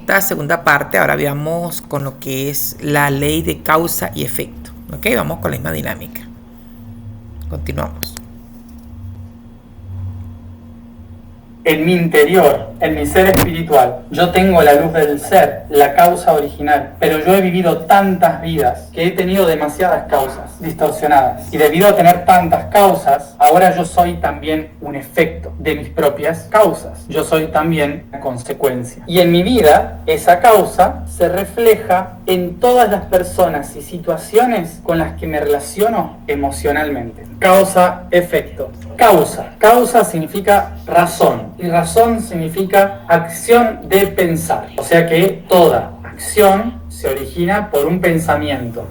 esta segunda parte ahora veamos con lo que es la ley de causa y efecto. Ok, vamos con la misma dinámica. Continuamos. En mi interior, en mi ser espiritual, yo tengo la luz del ser, la causa original, pero yo he vivido tantas vidas que he tenido demasiadas causas distorsionadas. Y debido a tener tantas causas, ahora yo soy también un efecto de mis propias causas. Yo soy también una consecuencia. Y en mi vida, esa causa se refleja en todas las personas y situaciones con las que me relaciono emocionalmente. Causa, efecto. Causa. Causa significa razón. Y razón significa acción de pensar. O sea que toda acción se origina por un pensamiento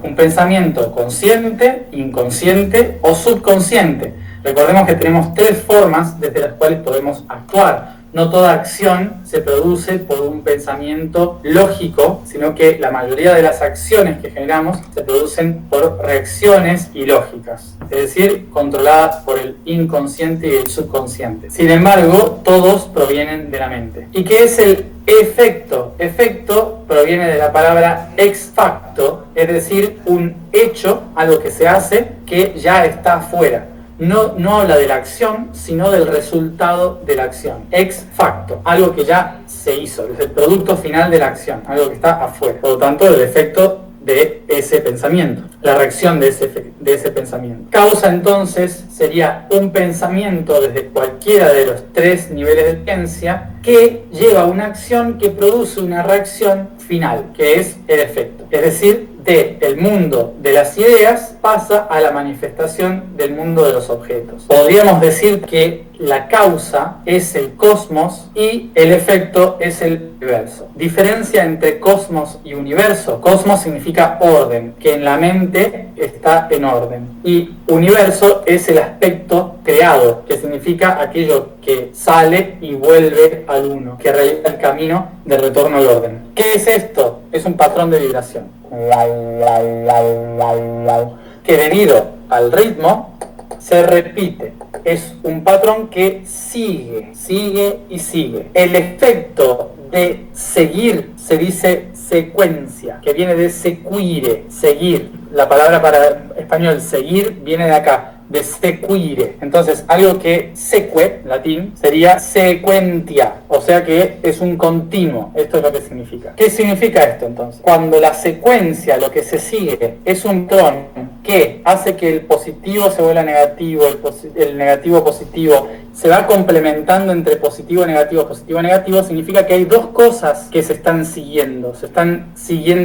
consciente, inconsciente o subconsciente. Recordemos que tenemos tres formas desde las cuales podemos actuar. No toda acción se produce por un pensamiento lógico, sino que la mayoría de las acciones que generamos se producen por reacciones ilógicas, es decir, controladas por el inconsciente y el subconsciente. Sin embargo, todos provienen de la mente. ¿Y qué es el efecto? Efecto proviene de la palabra ex facto, es decir, un hecho, algo que se hace que ya está afuera. No habla de la acción, sino del resultado de la acción. Ex facto, algo que ya se hizo, es el producto final de la acción, algo que está afuera. Por lo tanto, el efecto de ese pensamiento, la reacción de ese pensamiento. Causa entonces sería un pensamiento desde cualquiera de los tres niveles de ciencia que lleva a una acción que produce una reacción final, que es el efecto. Es decir, del mundo de las ideas pasa a la manifestación del mundo de los objetos. Podríamos decir que la causa es el cosmos y el efecto es el universo. Diferencia entre cosmos y universo. Cosmos significa orden, que en la mente está en orden. Y universo es el aspecto creado, que significa aquello que sale y vuelve al uno, que realiza el camino de retorno al orden. ¿Qué es esto? Es un patrón de vibración que debido al ritmo se repite. Es un patrón que sigue y sigue. El efecto de seguir se dice secuencia, que viene de sequire, seguir. La palabra para español seguir viene de acá, de sequire. Entonces, algo que seque, latín, sería sequentia, o sea que es un continuo. Esto es lo que significa. ¿Qué significa esto entonces? Cuando la secuencia, lo que se sigue, es un patrón que hace que el positivo se vuelva negativo, el negativo positivo, se va complementando entre positivo, negativo, significa que hay dos cosas que se están siguiendo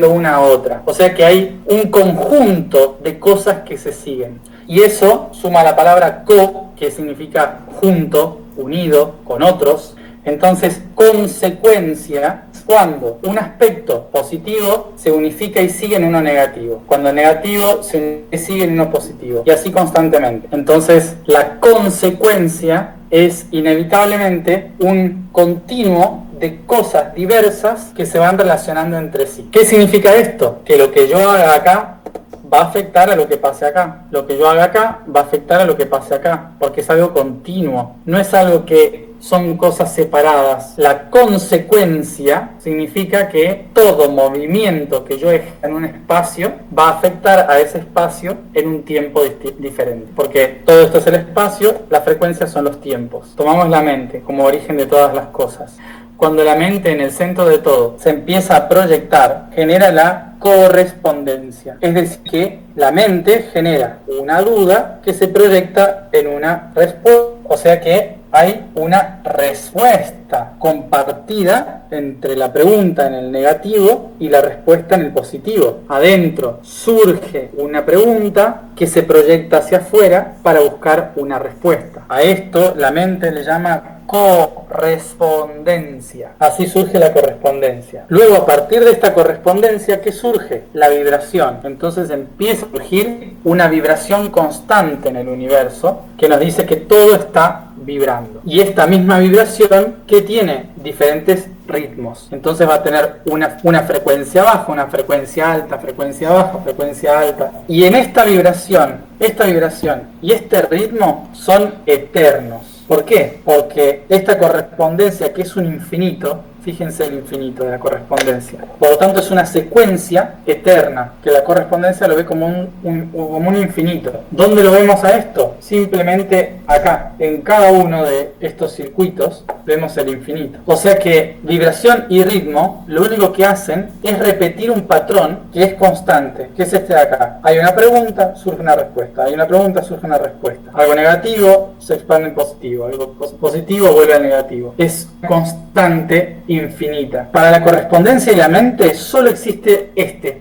una a otra. O sea que hay un conjunto de cosas que se siguen. Y eso suma la palabra co, que significa junto, unido, con otros. Entonces, consecuencia es cuando un aspecto positivo se unifica y sigue en uno negativo. Cuando el negativo se sigue en uno positivo. Y así constantemente. Entonces, la consecuencia es inevitablemente un continuo de cosas diversas que se van relacionando entre sí. ¿Qué significa esto? Que lo que yo haga acá va a afectar a lo que pase acá. Lo que yo haga acá va a afectar a lo que pase acá, porque es algo continuo. No es algo que son cosas separadas. La consecuencia significa que todo movimiento que yo ejerza en un espacio va a afectar a ese espacio en un tiempo diferente. Porque todo esto es el espacio, las frecuencias son los tiempos. Tomamos la mente como origen de todas las cosas. Cuando la mente en el centro de todo se empieza a proyectar, genera la correspondencia. Es decir, que la mente genera una duda que se proyecta en una respuesta. O sea que hay una respuesta compartida entre la pregunta en el negativo y la respuesta en el positivo. Adentro surge una pregunta que se proyecta hacia afuera para buscar una respuesta. A esto la mente le llama correspondencia. Así surge la correspondencia. Luego, a partir de esta correspondencia, ¿qué surge? La vibración. Entonces empieza a surgir una vibración constante en el universo que nos dice que todo está vibrando. Y esta misma vibración que tiene diferentes ritmos. Entonces va a tener una frecuencia baja, una frecuencia alta, frecuencia baja, frecuencia alta. Y en esta vibración y este ritmo son eternos. ¿Por qué? Porque esta correspondencia, que es un infinito, Fíjense el infinito de la correspondencia. Por lo tanto, es una secuencia eterna, que la correspondencia lo ve como un infinito. ¿Dónde lo vemos a esto? Simplemente acá, en cada uno de estos circuitos, vemos el infinito. O sea que vibración y ritmo, lo único que hacen es repetir un patrón que es constante, que es este de acá. Hay una pregunta, surge una respuesta. Hay una pregunta, surge una respuesta. Algo negativo se expande en positivo. Algo positivo vuelve al negativo. Es constante, infinita. Para la correspondencia y la mente solo existe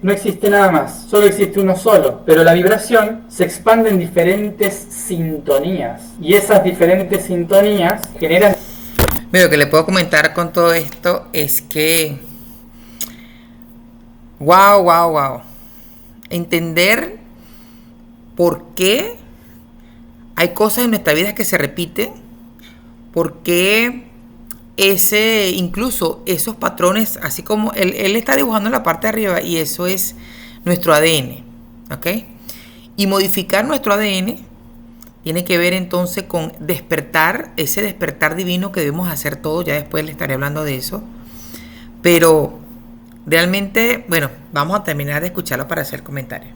no existe nada más, solo existe uno solo, pero la vibración se expande en diferentes sintonías y esas diferentes sintonías generan... Lo que le puedo comentar con todo esto es que wow, entender por qué hay cosas en nuestra vida que se repiten, por qué incluso esos patrones, así como él está dibujando en la parte de arriba, y eso es nuestro ADN, ¿ok? Y modificar nuestro ADN tiene que ver entonces con despertar, ese despertar divino que debemos hacer todos. Ya después le estaré hablando de eso, pero realmente, bueno, vamos a terminar de escucharlo para hacer comentarios.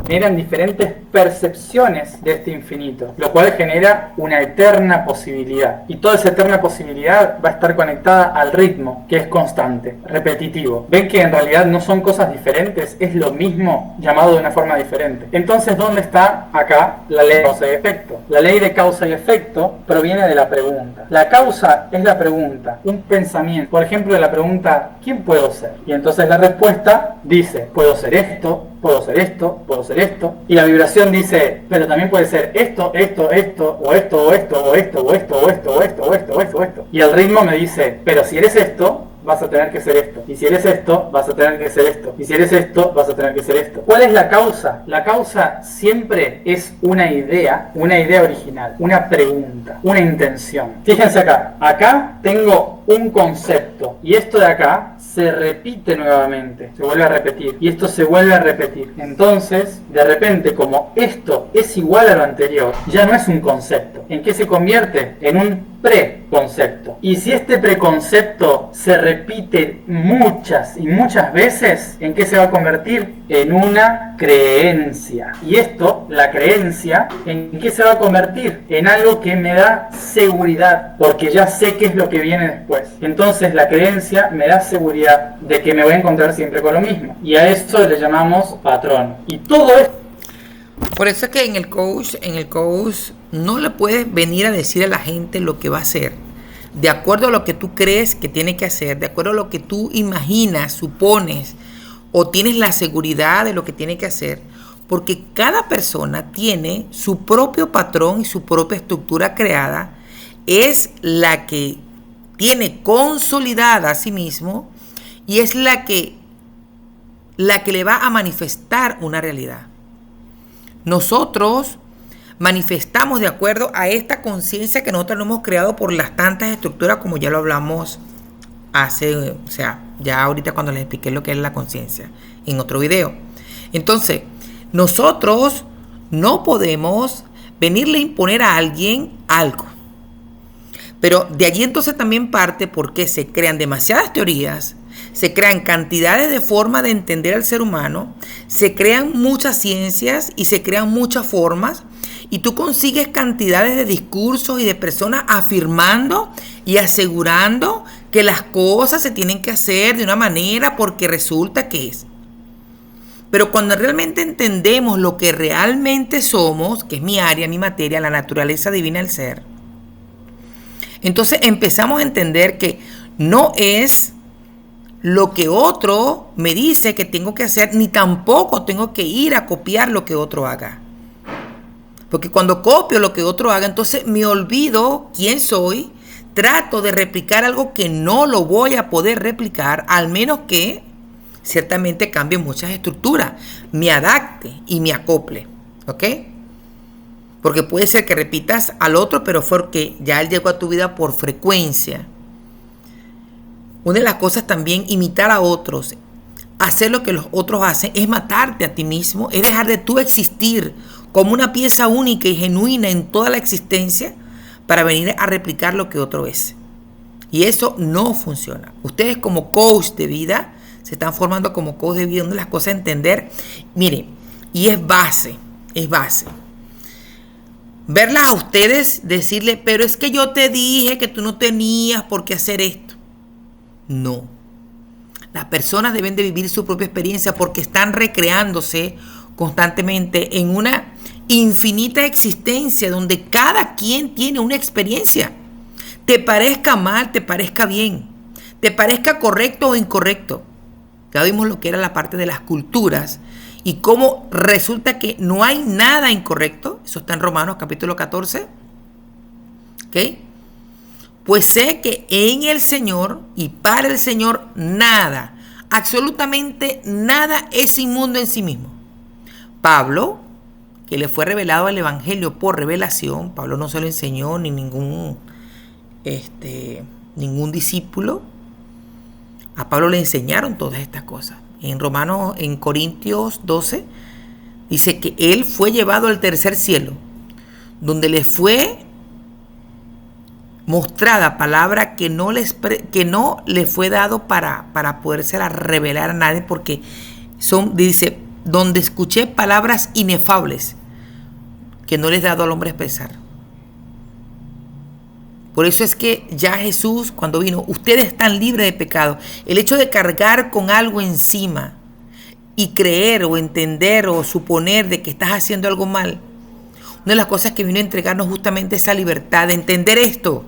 Generan diferentes percepciones de este infinito, lo cual genera una eterna posibilidad. Y toda esa eterna posibilidad va a estar conectada al ritmo, que es constante, repetitivo. ¿Ven que en realidad no son cosas diferentes? Es lo mismo llamado de una forma diferente. Entonces, ¿dónde está acá la ley de causa y efecto? La ley de causa y efecto proviene de la pregunta. La causa es la pregunta, un pensamiento. Por ejemplo, de la pregunta, ¿quién puedo ser? Y entonces la respuesta dice, puedo ser esto, puedo ser esto, puedo ser esto. Y la vibración dice, pero también puede ser esto, o esto, o esto, o esto, o esto, o esto, o esto, o esto, o esto, o esto, o esto. Y el ritmo me dice, pero si eres esto, vas a tener que ser esto. Y si eres esto, vas a tener que ser esto. Y si eres esto, vas a tener que ser esto. ¿Cuál es la causa? La causa siempre es una idea original, una pregunta, una intención. Fíjense acá. Acá tengo un concepto. Y esto de acá se repite nuevamente. Se vuelve a repetir. Y esto se vuelve a repetir. Entonces, de repente, como esto es igual a lo anterior, ya no es un concepto. ¿En qué se convierte? En un preconcepto. Y si este preconcepto se repite muchas y muchas veces, ¿en qué se va a convertir? En una creencia. Y esto, la creencia, ¿en qué se va a convertir? En algo que me da seguridad, porque ya sé qué es lo que viene después. Entonces la creencia me da seguridad de que me voy a encontrar siempre con lo mismo. Y a eso le llamamos patrón. Y todo esto... Por eso es que en el coach no le puedes venir a decir a la gente lo que va a hacer de acuerdo a lo que tú crees que tiene que hacer, de acuerdo a lo que tú imaginas, supones o tienes la seguridad de lo que tiene que hacer, porque cada persona tiene su propio patrón y su propia estructura creada, es la que tiene consolidada a sí mismo y es la que le va a manifestar una realidad. Nosotros manifestamos de acuerdo a esta conciencia que nosotros no hemos creado por las tantas estructuras, como ya lo hablamos ya ahorita cuando les expliqué lo que es la conciencia en otro video. Entonces, nosotros no podemos venirle a imponer a alguien algo. Pero de allí entonces también parte porque se crean demasiadas teorías, se crean cantidades de formas de entender al ser humano, se crean muchas ciencias y se crean muchas formas, y tú consigues cantidades de discursos y de personas afirmando y asegurando que las cosas se tienen que hacer de una manera porque resulta que es. Pero cuando realmente entendemos lo que realmente somos, que es mi área, mi materia, la naturaleza divina del ser, entonces empezamos a entender que no es lo que otro me dice que tengo que hacer, ni tampoco tengo que ir a copiar lo que otro haga. Porque cuando copio lo que otro haga, entonces me olvido quién soy, trato de replicar algo que no lo voy a poder replicar, al menos que ciertamente cambie muchas estructuras, me adapte y me acople, ¿ok? Porque puede ser que repitas al otro, pero fue porque ya él llegó a tu vida por frecuencia. Una de las cosas también, imitar a otros, hacer lo que los otros hacen, es matarte a ti mismo, es dejar de tú existir como una pieza única y genuina en toda la existencia para venir a replicar lo que otro es. Y eso no funciona. Ustedes como coach de vida, se están formando como coach de vida, donde las cosas a entender, mire, y es base. Verlas a ustedes, decirle, pero es que yo te dije que tú no tenías por qué hacer esto. No. Las personas deben de vivir su propia experiencia porque están recreándose constantemente en una infinita existencia donde cada quien tiene una experiencia. Te parezca mal, te parezca bien, te parezca correcto o incorrecto. Ya vimos lo que era la parte de las culturas y cómo resulta que no hay nada incorrecto. Eso está en Romanos capítulo 14. ¿Ok? Pues sé que en el Señor y para el Señor nada, absolutamente nada es inmundo en sí mismo. Pablo, que le fue revelado el Evangelio por revelación, Pablo no se lo enseñó ni ningún discípulo. A Pablo le enseñaron todas estas cosas. En Corintios 12, dice que él fue llevado al tercer cielo, donde le fue mostrada palabra que no le fue dado para podérsela revelar a nadie, porque dice, donde escuché palabras inefables que no les he dado al hombre expresar. Por eso es que ya Jesús, cuando vino, ustedes están libres de pecado. El hecho de cargar con algo encima y creer o entender o suponer de que estás haciendo algo mal, una de las cosas que vino a entregarnos justamente esa libertad de entender esto,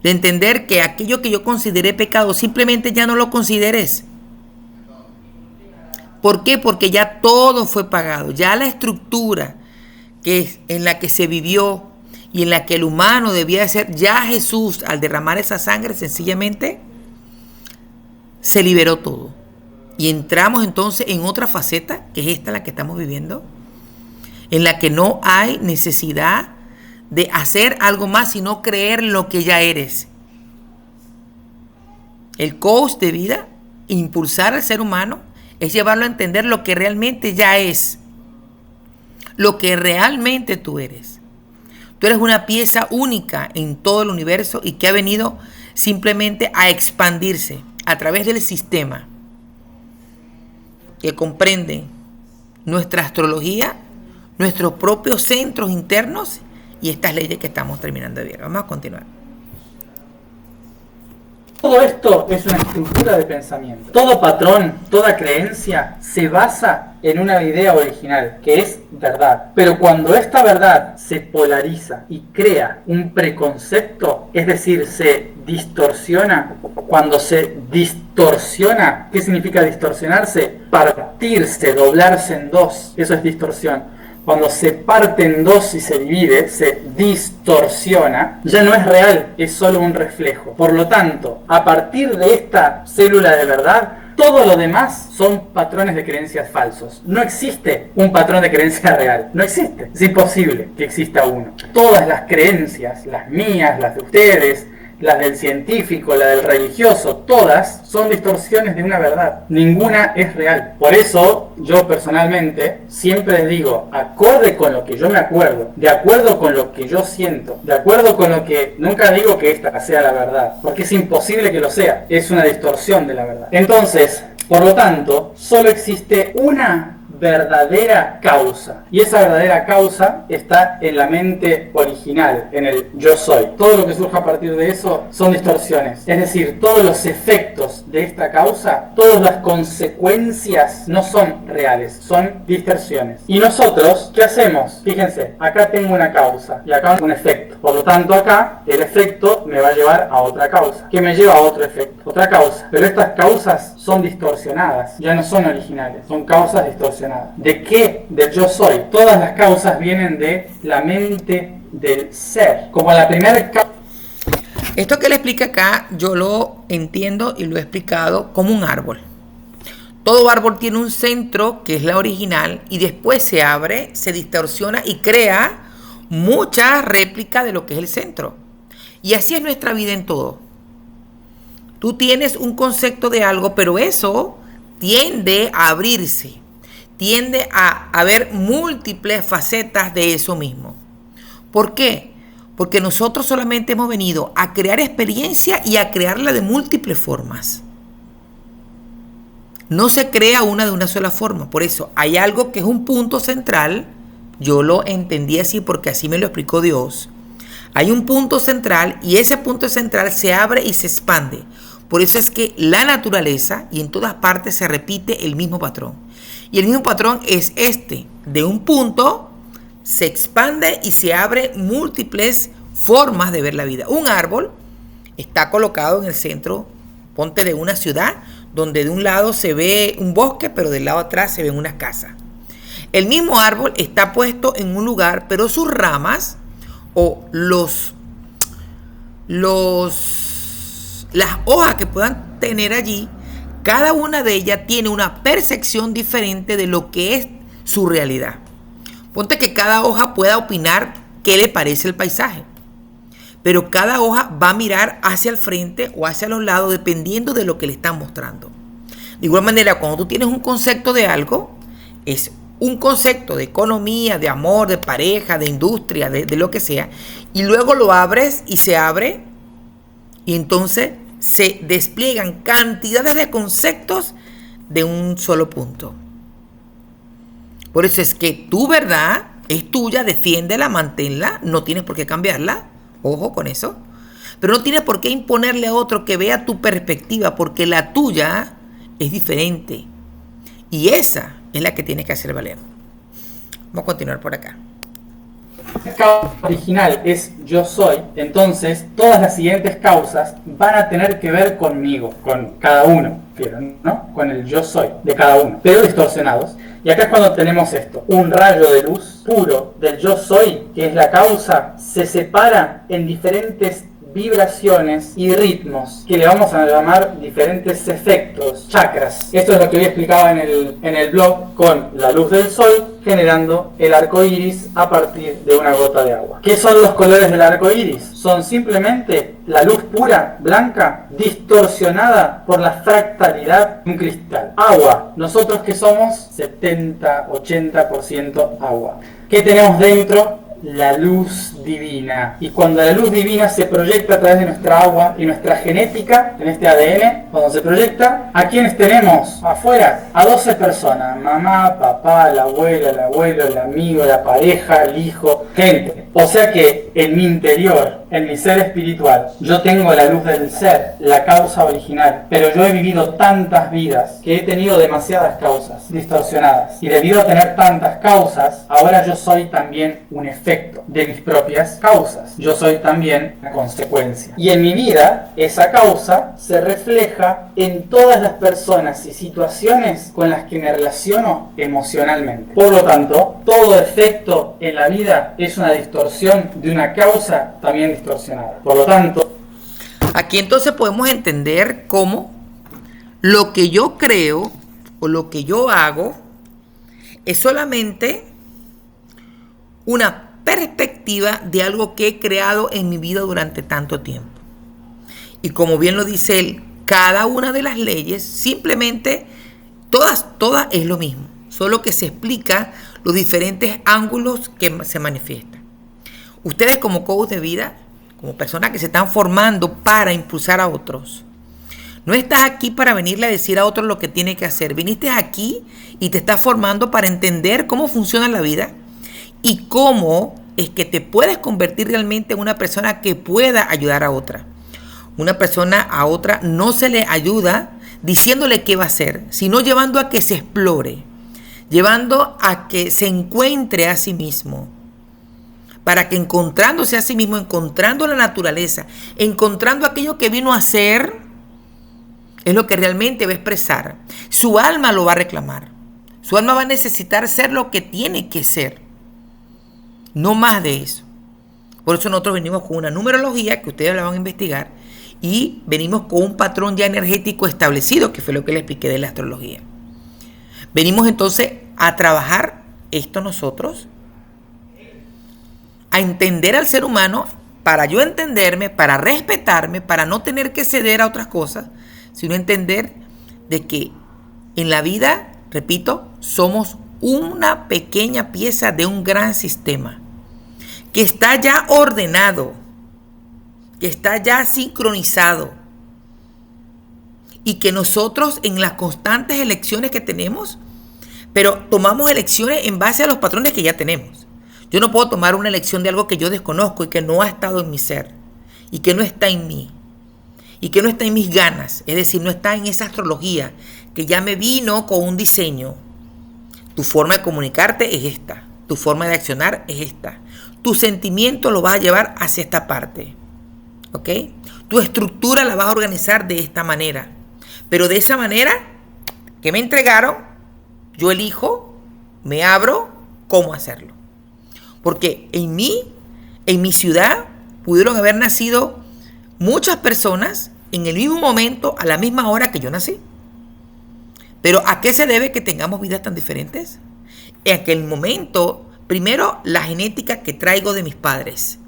de entender que aquello que yo consideré pecado simplemente ya no lo consideres. ¿Por qué? Porque ya todo fue pagado, ya la estructura en la que se vivió y en la que el humano debía de ser, ya Jesús al derramar esa sangre sencillamente se liberó todo. Y entramos entonces en otra faceta, que es esta la que estamos viviendo, en la que no hay necesidad de hacer algo más sino creer lo que ya eres. El coach de vida, impulsar al ser humano, es llevarlo a entender lo que realmente ya es, lo que realmente tú eres. Tú eres una pieza única en todo el universo y que ha venido simplemente a expandirse a través del sistema que comprende nuestra astrología, nuestros propios centros internos y estas leyes que estamos terminando de ver. Vamos a continuar. Todo esto es una estructura de pensamiento. Todo patrón, toda creencia se basa en una idea original, que es verdad. Pero cuando esta verdad se polariza y crea un preconcepto, es decir, se distorsiona, cuando se distorsiona, ¿qué significa distorsionarse? Partirse, doblarse en dos, eso es distorsión. Cuando se parte en dos y se divide, se distorsiona, ya no es real, es solo un reflejo. Por lo tanto, a partir de esta célula de verdad, todo lo demás son patrones de creencias falsos. No existe un patrón de creencia real, no existe. Es imposible que exista uno. Todas las creencias, las mías, las de ustedes, las del científico, la del religioso, todas son distorsiones de una verdad. Ninguna es real. Por eso, yo personalmente siempre les digo, acorde con lo que yo me acuerdo, de acuerdo con lo que yo siento, de acuerdo con lo que... Nunca digo que esta sea la verdad, porque es imposible que lo sea. Es una distorsión de la verdad. Entonces, por lo tanto, solo existe una verdadera causa, y esa verdadera causa está en la mente original, en el yo soy. Todo lo que surja a partir de eso son distorsiones, es decir, todos los efectos de esta causa, todas las consecuencias no son reales, son distorsiones. Y nosotros, ¿qué hacemos? Fíjense, acá tengo una causa y acá un efecto, por lo tanto acá el efecto me va a llevar a otra causa, que me lleva a otro efecto, otra causa, pero estas causas son distorsionadas, ya no son originales, son causas distorsionadas. ¿De qué? Del yo soy. Todas las causas vienen de la mente del ser. Como la primera causa. Esto que le explica acá, yo lo entiendo y lo he explicado como un árbol. Todo árbol tiene un centro, que es la original, y después se abre, se distorsiona y crea muchas réplicas de lo que es el centro. Y así es nuestra vida en todo. Tú tienes un concepto de algo, pero eso tiende a abrirse. Tiende a haber múltiples facetas de eso mismo. ¿Por qué? Porque nosotros solamente hemos venido a crear experiencia y a crearla de múltiples formas. No se crea una de una sola forma. Por eso hay algo que es un punto central. Yo lo entendí así porque así me lo explicó Dios. Hay un punto central y ese punto central se abre y se expande. Por eso es que la naturaleza y en todas partes se repite el mismo patrón. Y el mismo patrón es este. De un punto se expande y se abre múltiples formas de ver la vida. Un árbol está colocado en el centro, ponte, de una ciudad, donde de un lado se ve un bosque, pero del lado atrás se ven unas casas. El mismo árbol está puesto en un lugar, pero sus ramas o las hojas que puedan tener allí, cada una de ellas tiene una percepción diferente de lo que es su realidad. Ponte que cada hoja pueda opinar qué le parece el paisaje, pero cada hoja va a mirar hacia el frente o hacia los lados dependiendo de lo que le están mostrando. De igual manera, cuando tú tienes un concepto de algo, es un concepto de economía, de amor, de pareja, de industria, de lo que sea, y luego lo abres y se abre, y entonces se despliegan cantidades de conceptos de un solo punto. Por eso es que tu verdad es tuya, defiéndela, manténla, no tienes por qué cambiarla, ojo con eso, pero no tienes por qué imponerle a otro que vea tu perspectiva, porque la tuya es diferente y esa es la que tienes que hacer valer. Vamos a continuar por acá. La causa original es yo soy, entonces todas las siguientes causas van a tener que ver conmigo, con cada uno, ¿no? Con el yo soy de cada uno, pero distorsionados. Y acá es cuando tenemos esto, un rayo de luz puro del yo soy, que es la causa, se separa en diferentes vibraciones y ritmos que le vamos a llamar diferentes efectos, chakras. Esto es lo que hoy explicaba en el blog con la luz del sol generando el arco iris a partir de una gota de agua. ¿Qué son los colores del arco iris? Son simplemente la luz pura, blanca, distorsionada por la fractalidad de un cristal. Agua. Nosotros que somos 70-80% agua. ¿Qué tenemos dentro? La luz divina. Y cuando la luz divina se proyecta a través de nuestra agua y nuestra genética, en este ADN, cuando se proyecta, ¿a quiénes tenemos afuera? A 12 personas: mamá, papá, la abuela, el abuelo, el amigo, la pareja, el hijo, gente. O sea que en mi interior, en mi ser espiritual, yo tengo la luz del ser, la causa original, pero yo he vivido tantas vidas que he tenido demasiadas causas distorsionadas, y debido a tener tantas causas, ahora yo soy también un efecto de mis propias causas. Yo soy también la consecuencia. Y en mi vida, esa causa se refleja en todas las personas y situaciones con las que me relaciono emocionalmente. Por lo tanto, todo efecto en la vida es una distorsión de una causa también distorsionada. Por lo tanto, aquí entonces podemos entender cómo lo que yo creo o lo que yo hago es solamente una perspectiva de algo que he creado en mi vida durante tanto tiempo. Y como bien lo dice él, cada una de las leyes, simplemente todas es lo mismo, solo que se explica los diferentes ángulos que se manifiestan. Ustedes como coach de vida, como personas que se están formando para impulsar a otros, no estás aquí para venirle a decir a otros lo que tiene que hacer. Viniste aquí y te estás formando para entender cómo funciona la vida y cómo es que te puedes convertir realmente en una persona que pueda ayudar a otra. Una persona a otra no se le ayuda diciéndole qué va a hacer, sino llevando a que se explore, llevando a que se encuentre a sí mismo, para que encontrándose a sí mismo, encontrando la naturaleza, encontrando aquello que vino a ser, es lo que realmente va a expresar. Su alma lo va a reclamar. Su alma va a necesitar ser lo que tiene que ser. No más de eso. Por eso nosotros venimos con una numerología que ustedes la van a investigar y venimos con un patrón ya energético establecido, que fue lo que les expliqué de la astrología. Venimos entonces a trabajar esto nosotros, a entender al ser humano, para yo entenderme, para respetarme, para no tener que ceder a otras cosas, sino entender de que en la vida, repito, somos una pequeña pieza de un gran sistema que está ya ordenado, que está ya sincronizado, y que nosotros en las constantes elecciones que tenemos, pero tomamos elecciones en base a los patrones que ya tenemos. Yo no puedo tomar una elección de algo que yo desconozco y que no ha estado en mi ser, y que no está en mí, y que no está en mis ganas, es decir, no está en esa astrología que ya me vino con un diseño. Tu forma de comunicarte es esta, tu forma de accionar es esta, tu sentimiento lo vas a llevar hacia esta parte, ¿ok? Tu estructura la vas a organizar de esta manera, pero de esa manera que me entregaron, yo elijo, me abro cómo hacerlo. Porque en mi ciudad, pudieron haber nacido muchas personas en el mismo momento, a la misma hora que yo nací. Pero ¿a qué se debe que tengamos vidas tan diferentes? En aquel momento, primero, la genética que traigo de mis padres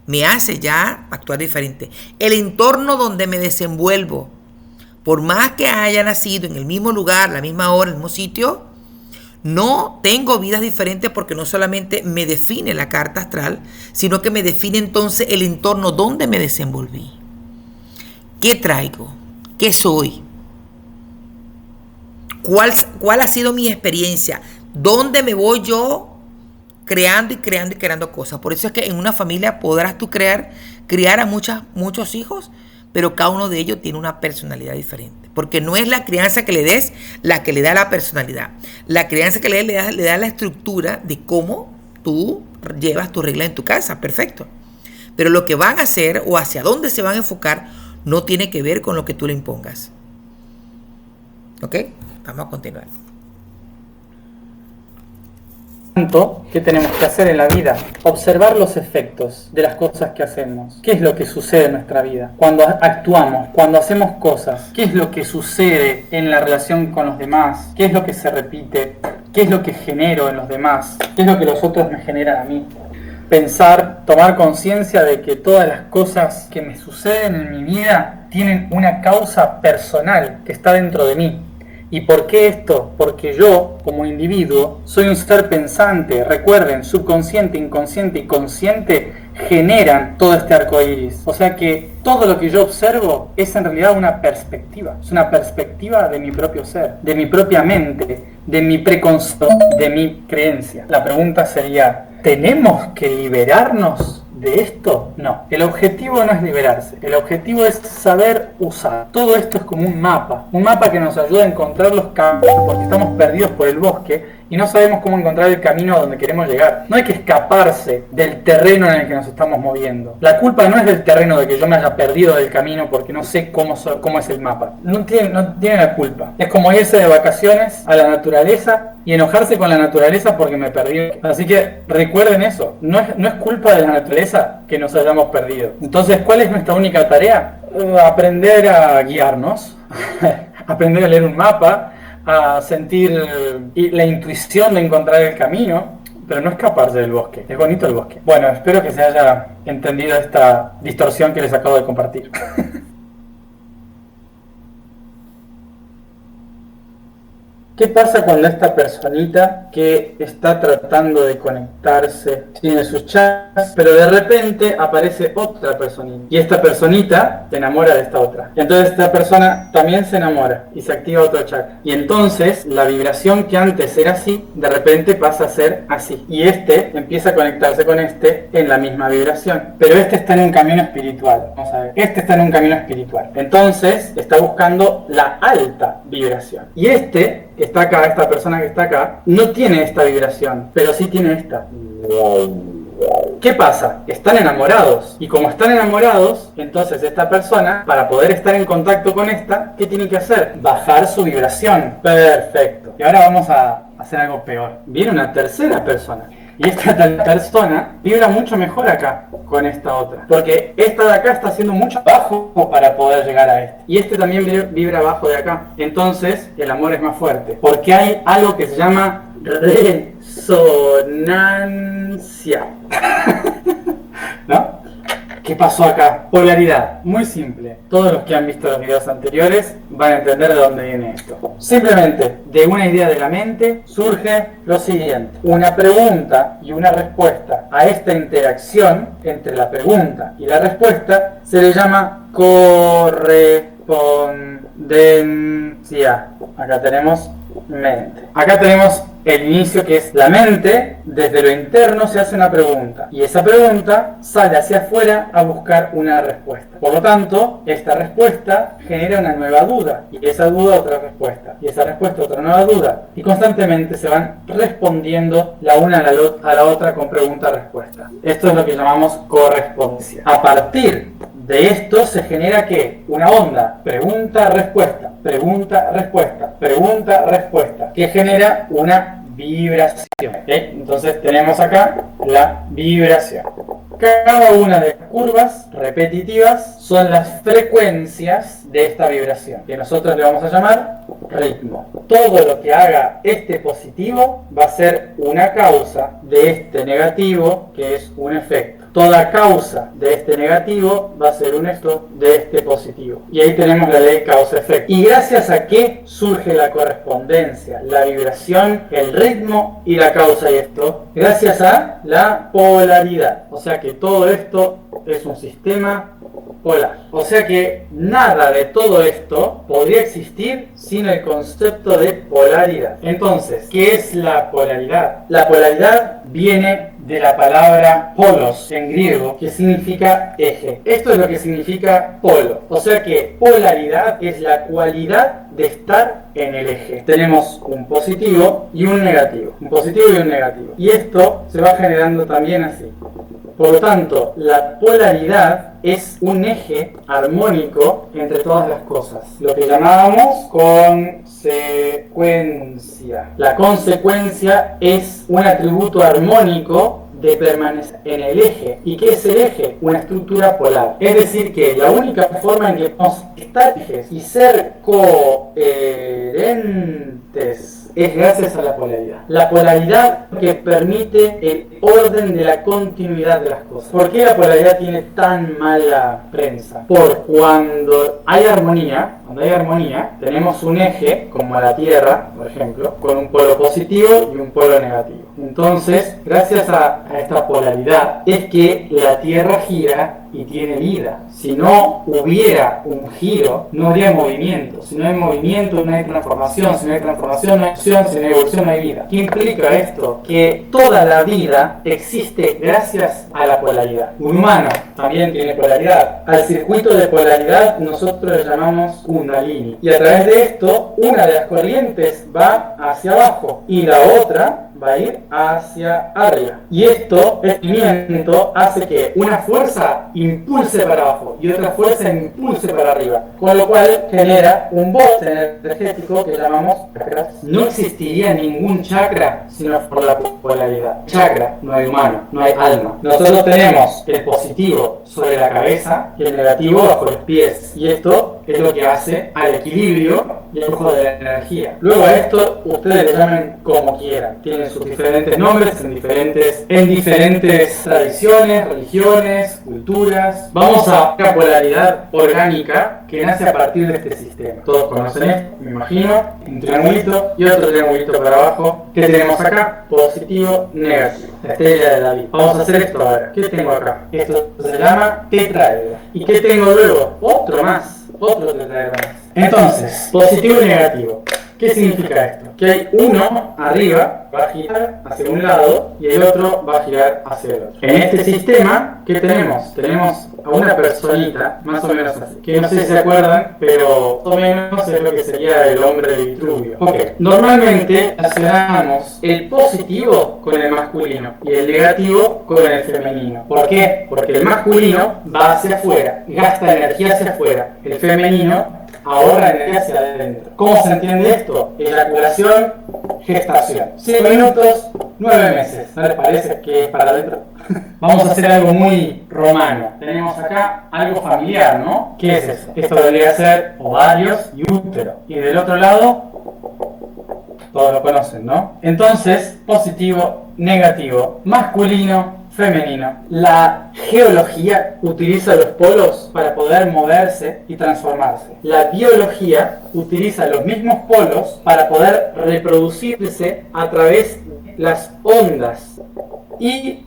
me hace ya actuar diferente. El entorno donde me desenvuelvo, por más que haya nacido en el mismo lugar, la misma hora, el mismo sitio, no tengo vidas diferentes porque no solamente me define la carta astral, sino que me define entonces el entorno donde me desenvolví. ¿Qué traigo? ¿Qué soy? ¿Cuál ha sido mi experiencia? ¿Dónde me voy yo creando y creando y creando cosas? Por eso es que en una familia podrás tú criar a muchos hijos, pero cada uno de ellos tiene una personalidad diferente. Porque no es la crianza que le des la que le da la personalidad. La crianza que le da la estructura de cómo tú llevas tu regla en tu casa. Perfecto. Pero lo que van a hacer o hacia dónde se van a enfocar no tiene que ver con lo que tú le impongas. ¿Ok? Vamos a continuar. ¿Qué tenemos que hacer en la vida? Observar los efectos de las cosas que hacemos. ¿Qué es lo que sucede en nuestra vida? Cuando actuamos, cuando hacemos cosas, ¿qué es lo que sucede en la relación con los demás? ¿Qué es lo que se repite? ¿Qué es lo que genero en los demás? ¿Qué es lo que los otros me generan a mí? Pensar, tomar conciencia de que todas las cosas que me suceden en mi vida tienen una causa personal que está dentro de mí. ¿Y por qué esto? Porque yo, como individuo, soy un ser pensante. Recuerden, subconsciente, inconsciente y consciente generan todo este arco iris. O sea que todo lo que yo observo es en realidad una perspectiva. Es una perspectiva de mi propio ser, de mi propia mente, de mi preconcepto, de mi creencia. La pregunta sería, ¿tenemos que liberarnos de esto? No, el objetivo no es liberarse, el objetivo es saber usar. Todo esto es como un mapa que nos ayuda a encontrar los caminos, porque estamos perdidos por el bosque y no sabemos cómo encontrar el camino a donde queremos llegar. No hay que escaparse del terreno en el que nos estamos moviendo. La culpa no es del terreno, de que yo me haya perdido del camino porque no sé cómo es el mapa. No tiene la culpa. Es como irse de vacaciones a la naturaleza y enojarse con la naturaleza porque me perdí. Así que recuerden eso, no es culpa de la naturaleza que nos hayamos perdido. Entonces, ¿cuál es nuestra única tarea? Aprender a guiarnos, aprender a leer un mapa, a sentir la intuición de encontrar el camino, pero no escaparse del bosque. Es bonito el bosque. Bueno, espero que se haya entendido esta distorsión que les acabo de compartir. ¿Qué pasa cuando esta personita que está tratando de conectarse tiene sus chakras, pero de repente aparece otra personita? Y esta personita se enamora de esta otra. Y entonces esta persona también se enamora y se activa otro chakra. Y entonces la vibración que antes era así, de repente pasa a ser así. Y este empieza a conectarse con este en la misma vibración. Pero este está en un camino espiritual. Vamos a ver. Este está en un camino espiritual. Entonces está buscando la alta vibración. Y este está acá, esta persona que está acá, no tiene esta vibración, pero sí tiene esta. ¿Qué pasa? Están enamorados. Y como están enamorados, entonces esta persona, para poder estar en contacto con esta, ¿qué tiene que hacer? Bajar su vibración. Perfecto. Y ahora vamos a hacer algo peor. Viene una tercera persona. Y esta persona vibra mucho mejor acá con esta otra. Porque esta de acá está haciendo mucho bajo para poder llegar a este. Y este también vibra abajo de acá. Entonces el amor es más fuerte. Porque hay algo que se llama resonancia. ¿No? ¿Qué pasó acá? Polaridad. Muy simple. Todos los que han visto los videos anteriores van a entender de dónde viene esto. Simplemente, de una idea de la mente surge lo siguiente. Una pregunta y una respuesta. A esta interacción entre la pregunta y la respuesta se le llama correspondencia. Acá tenemos mente. Acá tenemos el inicio, que es la mente. Desde lo interno se hace una pregunta y esa pregunta sale hacia afuera a buscar una respuesta. Por lo tanto, esta respuesta genera una nueva duda y esa duda otra respuesta y esa respuesta otra nueva duda, y constantemente se van respondiendo la una a la otra con pregunta-respuesta. Esto es lo que llamamos correspondencia. A partir de esto se genera ¿qué? Una onda, pregunta-respuesta, pregunta-respuesta, pregunta-respuesta, que genera una vibración. Entonces tenemos acá la vibración. Cada una de las curvas repetitivas son las frecuencias de esta vibración, que nosotros le vamos a llamar ritmo. Todo lo que haga este positivo va a ser una causa de este negativo, que es un efecto. Toda causa de este negativo va a ser un efecto de este positivo. Y ahí tenemos la ley causa-efecto. ¿Y gracias a qué surge la correspondencia, la vibración, el ritmo y la causa y esto? Gracias a la polaridad. O sea que todo esto es un sistema polar. O sea que nada de todo esto podría existir sin el concepto de polaridad. Entonces, ¿qué es la polaridad? La polaridad viene de la palabra polos en griego, que significa eje. Esto es lo que significa polo. O sea que polaridad es la cualidad de estar en el eje. Tenemos un positivo y un negativo. Un positivo y un negativo. Y esto se va generando también así. Por lo tanto, la polaridad es un eje armónico entre todas las cosas. Lo que llamábamos consecuencia. La consecuencia es un atributo armónico de permanecer en el eje. ¿Y qué es el eje? Una estructura polar. Es decir, que la única forma en que podemos estar ejes y ser coherentes es gracias a la polaridad. La polaridad que permite el orden de la continuidad de las cosas. ¿Por qué la polaridad tiene tan mala prensa? Por cuando hay armonía, tenemos un eje, como la Tierra, por ejemplo, con un polo positivo y un polo negativo. Entonces, gracias a esta polaridad, es que la Tierra gira y tiene vida. Si no hubiera un giro, no habría movimiento. Si no hay movimiento, no hay transformación. Si no hay transformación, no hay acción. Si no hay evolución, no hay vida. ¿Qué implica esto? Que toda la vida existe gracias a la polaridad. Un humano también tiene polaridad. Al circuito de polaridad nosotros le llamamos Kundalini. Y a través de esto, una de las corrientes va hacia abajo y la otra va a ir hacia arriba. Y esto, este movimiento, hace que una fuerza impulse para abajo y otra fuerza impulse para arriba, con lo cual genera un bote energético que llamamos chakras. No existiría ningún chakra sino por la polaridad. Chakra, no hay humano, no hay alma. Nosotros tenemos el positivo sobre la cabeza y el negativo bajo los pies, y esto es lo que hace al equilibrio y el flujo de la energía. Luego a esto ustedes le llamen como quieran, tienen sus diferentes nombres en diferentes tradiciones, religiones, culturas. Vamos a la polaridad orgánica que nace a partir de este sistema. Todos conocen esto, me imagino, un triangulito y otro triangulito para abajo. ¿Qué tenemos acá? Positivo, negativo. La estrella de David. Vamos a hacer esto ahora. ¿Qué tengo acá? Esto se llama tetraedro. ¿Y qué tengo luego? Otro tetraedro más. Entonces, positivo y negativo. ¿Qué significa esto? Que hay uno arriba, va a girar hacia un lado y el otro va a girar hacia el otro. En este sistema, ¿qué tenemos? Tenemos a una personita, más o menos así, que no sé si se acuerdan, pero más o menos es lo que sería el hombre de Vitruvio. Ok, normalmente relacionamos el positivo con el masculino y el negativo con el femenino. ¿Por qué? Porque el masculino va hacia afuera, gasta energía hacia afuera. El femenino ahorra energía hacia adentro. ¿Cómo se entiende esto? Eyaculación, gestación. 5 minutos, 9 meses. ¿No les parece que es para adentro? Vamos a hacer algo muy romano. Tenemos acá algo familiar, ¿no? ¿Qué es eso? Esto debería ser ovarios y útero. Y del otro lado, todos lo conocen, ¿no? Entonces, positivo, negativo, masculino, femenino. La geología utiliza los polos para poder moverse y transformarse. La biología utiliza los mismos polos para poder reproducirse a través de las ondas. Y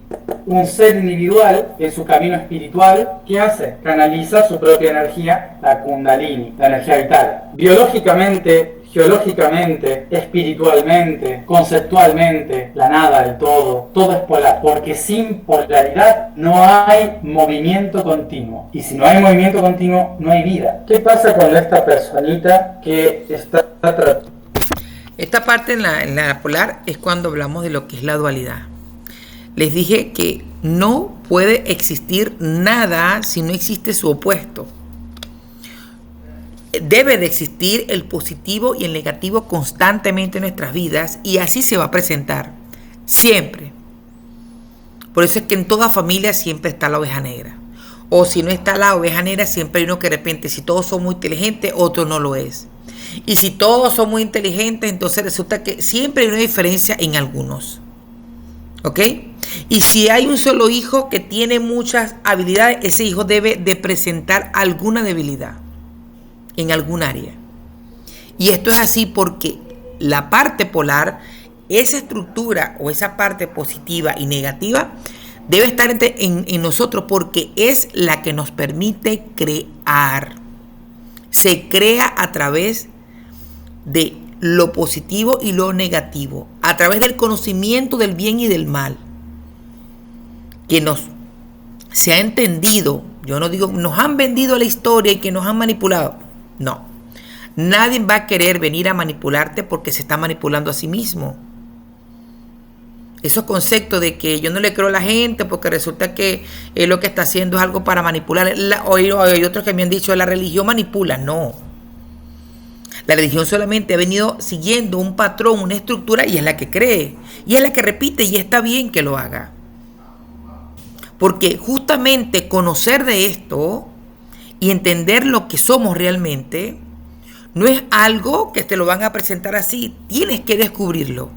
un ser individual en su camino espiritual, ¿qué hace? Canaliza su propia energía, la Kundalini, la energía vital. Biológicamente, geológicamente, espiritualmente, conceptualmente, la nada, el todo es polar, porque sin polaridad no hay movimiento continuo. Y si no hay movimiento continuo, no hay vida. ¿Qué pasa con esta personita que está tratando? Esta parte en la polar es cuando hablamos de lo que es la dualidad. Les dije que no puede existir nada si no existe su opuesto. Debe de existir el positivo y el negativo constantemente en nuestras vidas, y así se va a presentar siempre. Por eso es que en toda familia siempre está la oveja negra. O si no está la oveja negra, siempre hay uno que de repente, si todos son muy inteligentes, otro no lo es. Y si todos son muy inteligentes, entonces resulta que siempre hay una diferencia en algunos. ¿Ok? Y si hay un solo hijo que tiene muchas habilidades, ese hijo debe de presentar alguna debilidad en algún área. Y esto es así porque la parte polar, esa estructura o esa parte positiva y negativa, debe estar en nosotros porque es la que nos permite crear. Se crea a través de lo positivo y lo negativo, a través del conocimiento del bien y del mal, que se ha entendido. Yo no digo, nos han vendido la historia y que nos han manipulado. No. Nadie va a querer venir a manipularte porque se está manipulando a sí mismo. Esos conceptos de que yo no le creo a la gente porque resulta que lo que está haciendo es algo para manipular. Hay otros que me han dicho, la religión manipula. No. La religión solamente ha venido siguiendo un patrón, una estructura, y es la que cree. Y es la que repite, y está bien que lo haga. Porque justamente conocer de esto y entender lo que somos realmente no es algo que te lo van a presentar así. Tienes que descubrirlo.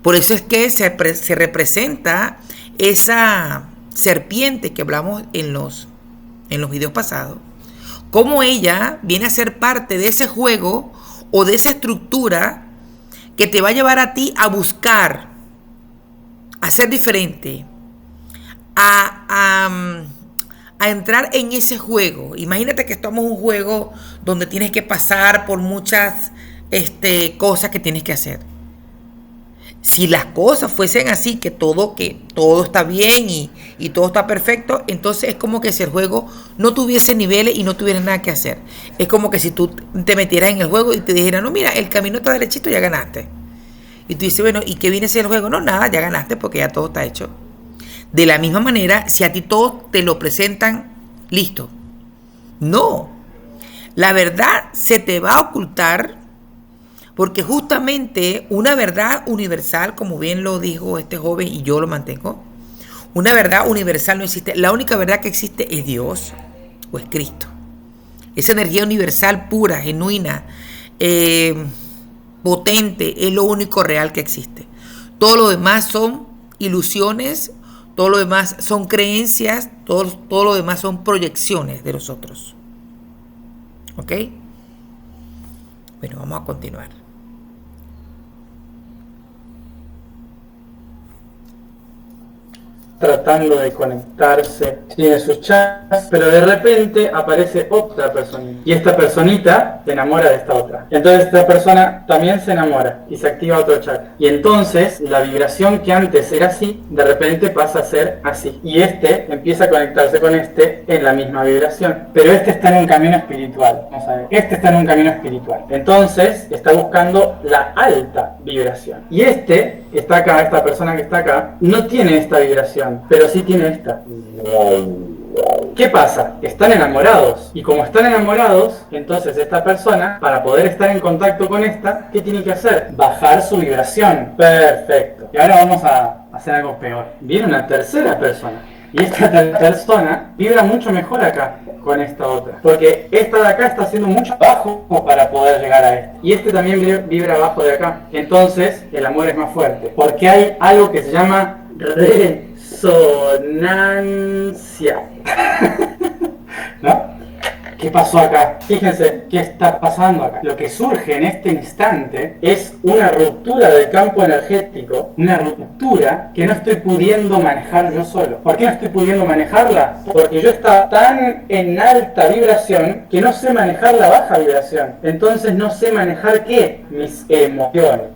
Por eso es que se representa esa serpiente que hablamos en los videos pasados. Cómo ella viene a ser parte de ese juego o de esa estructura que te va a llevar a ti a buscar, a ser diferente, a entrar en ese juego. Imagínate que estamos en un juego donde tienes que pasar por muchas cosas que tienes que hacer. Si las cosas fuesen así, que todo está bien y todo está perfecto, entonces es como que si el juego no tuviese niveles y no tuviera nada que hacer. Es como que si tú te metieras en el juego y te dijeran, no, mira, el camino está derechito, ya ganaste. Y tú dices, bueno, ¿y qué viene a ser el juego? No, nada, ya ganaste porque ya todo está hecho. De la misma manera, si a ti todo te lo presentan, listo. No. La verdad se te va a ocultar. Porque justamente una verdad universal, como bien lo dijo este joven y yo lo mantengo, una verdad universal no existe. La única verdad que existe es Dios o es Cristo. Esa energía universal pura, genuina, potente, es lo único real que existe. Todo lo demás son ilusiones, todo lo demás son creencias, todo lo demás son proyecciones de nosotros. ¿Ok? Bueno, vamos a continuar. Tratando de conectarse, tiene sus chats, pero de repente aparece otra personita y esta personita se enamora de esta otra. Entonces esta persona también se enamora y se activa otro chat. Y entonces la vibración que antes era así, de repente pasa a ser así. Y empieza a conectarse con en la misma vibración. Pero está en un camino espiritual. Vamos a ver. Está en un camino espiritual. Entonces está buscando la alta vibración. Y está acá, esta persona que está acá, no tiene esta vibración, pero sí tiene esta. ¿Qué pasa? Están enamorados. Y como están enamorados, entonces esta persona, para poder estar en contacto con ¿qué tiene que hacer? Bajar su vibración. Perfecto. Y ahora vamos a hacer algo peor. Viene una tercera persona. Y esta persona vibra mucho mejor acá con esta otra. Porque esta de acá está haciendo mucho bajo para poder llegar a Y también vibra abajo de acá. Entonces el amor es más fuerte. Porque hay algo que se llama resonancia. ¿No? ¿Qué pasó acá? Fíjense qué está pasando acá. Lo que surge en este instante es una ruptura del campo energético, una ruptura que no estoy pudiendo manejar yo solo. ¿Por qué no estoy pudiendo manejarla? Porque yo estaba tan en alta vibración que no sé manejar la baja vibración. Entonces no sé manejar ¿qué? Mis emociones.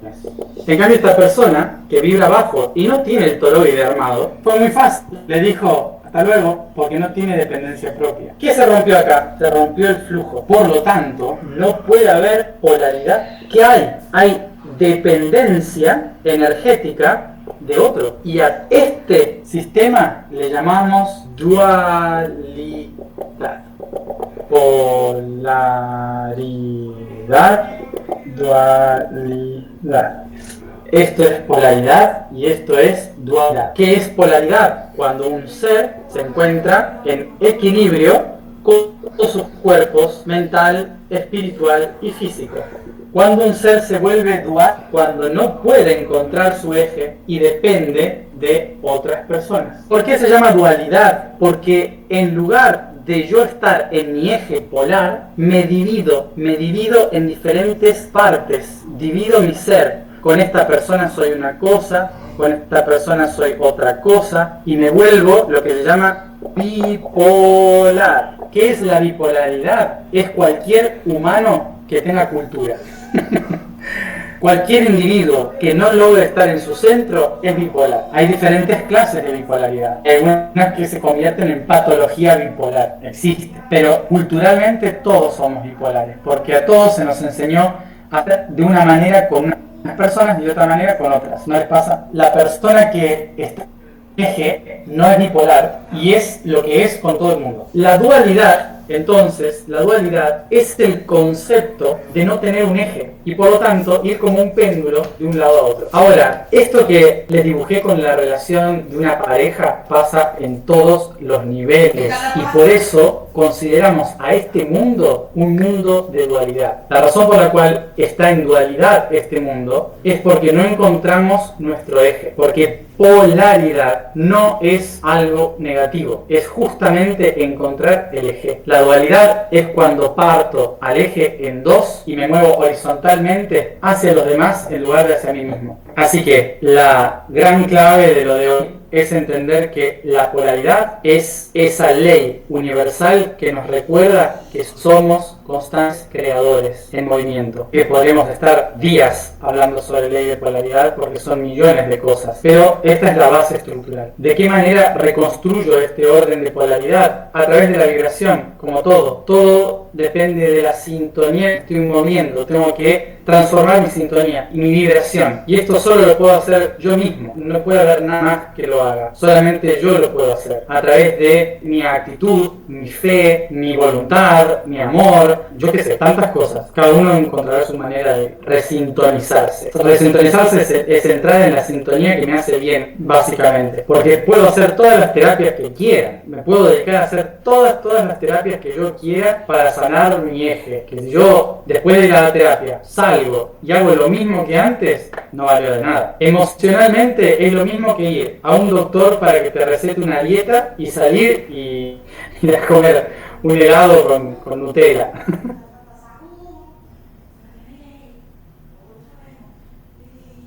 En cambio esta persona que vibra bajo y no tiene el toroide armado, fue muy fácil. Le dijo: hasta luego, porque no tiene dependencia propia. ¿Qué se rompió acá? Se rompió el flujo. Por lo tanto, no puede haber polaridad. ¿Qué hay? Hay dependencia energética de otro. Y a este sistema le llamamos dualidad. Polaridad, dualidad. Esto es polaridad y esto es dualidad. ¿Qué es polaridad? Cuando un ser se encuentra en equilibrio con todos sus cuerpos mental, espiritual y físico. Cuando un ser se vuelve dual, cuando no puede encontrar su eje y depende de otras personas. ¿Por qué se llama dualidad? Porque en lugar de yo estar en mi eje polar, me divido en diferentes partes, divido mi ser. Con esta persona soy una cosa, con esta persona soy otra cosa, y me vuelvo lo que se llama bipolar. ¿Qué es la bipolaridad? Es cualquier humano que tenga cultura. Cualquier individuo que no logre estar en su centro es bipolar. Hay diferentes clases de bipolaridad. Hay algunas que se convierten en patología bipolar. Existe. Pero culturalmente todos somos bipolares, porque a todos se nos enseñó a hacer de una manera con unas personas y de otra manera con otras. ¿No les pasa? La persona que está en eje no es bipolar y es lo que es con todo el mundo. La dualidad, entonces, la dualidad es el concepto de no tener un eje y por lo tanto ir como un péndulo de un lado a otro. Ahora, esto que les dibujé con la relación de una pareja pasa en todos los niveles y por eso consideramos a este mundo un mundo de dualidad. La razón por la cual está en dualidad este mundo es porque no encontramos nuestro eje, porque polaridad no es algo negativo, es justamente encontrar el eje. La dualidad es cuando parto al eje en dos y me muevo horizontalmente hacia los demás en lugar de hacia mí mismo. Así que la gran clave de lo de hoy es entender que la polaridad es esa ley universal que nos recuerda que somos constantes creadores en movimiento. Que podríamos estar días hablando sobre ley de polaridad porque son millones de cosas, pero esta es la base estructural. ¿De qué manera reconstruyo este orden de polaridad? A través de la vibración, como todo. Todo depende de la sintonía que estoy moviendo. Tengo que transformar mi sintonía y mi vibración. Y esto solo lo puedo hacer yo mismo. No puede haber nada más que lo haga. Solamente yo lo puedo hacer. A través de mi actitud, mi fe, mi voluntad, mi amor, yo qué sé, tantas cosas. Cada uno encontrará su manera de resintonizarse. Resintonizarse es entrar en la sintonía que me hace bien, básicamente. Porque puedo hacer todas las terapias que quiera. Me puedo dedicar a hacer todas las terapias que yo quiera para sanar mi eje. Que si yo, después de ir a la terapia, salgo y hago lo mismo que antes, no valió de nada. Emocionalmente es lo mismo que ir a un doctor para que te recete una dieta y salir y ir a comer un helado con Nutella.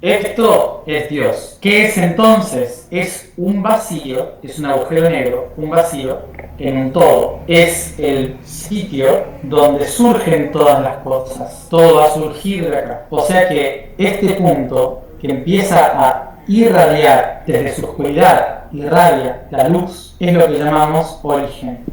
Esto es Dios. ¿Qué es entonces? Es un vacío, es un agujero negro, un vacío en un todo. Es el sitio donde surgen todas las cosas. Todo va a surgir de acá. O sea que este punto que empieza a irradiar desde su oscuridad, irradia la luz, es lo que llamamos origen.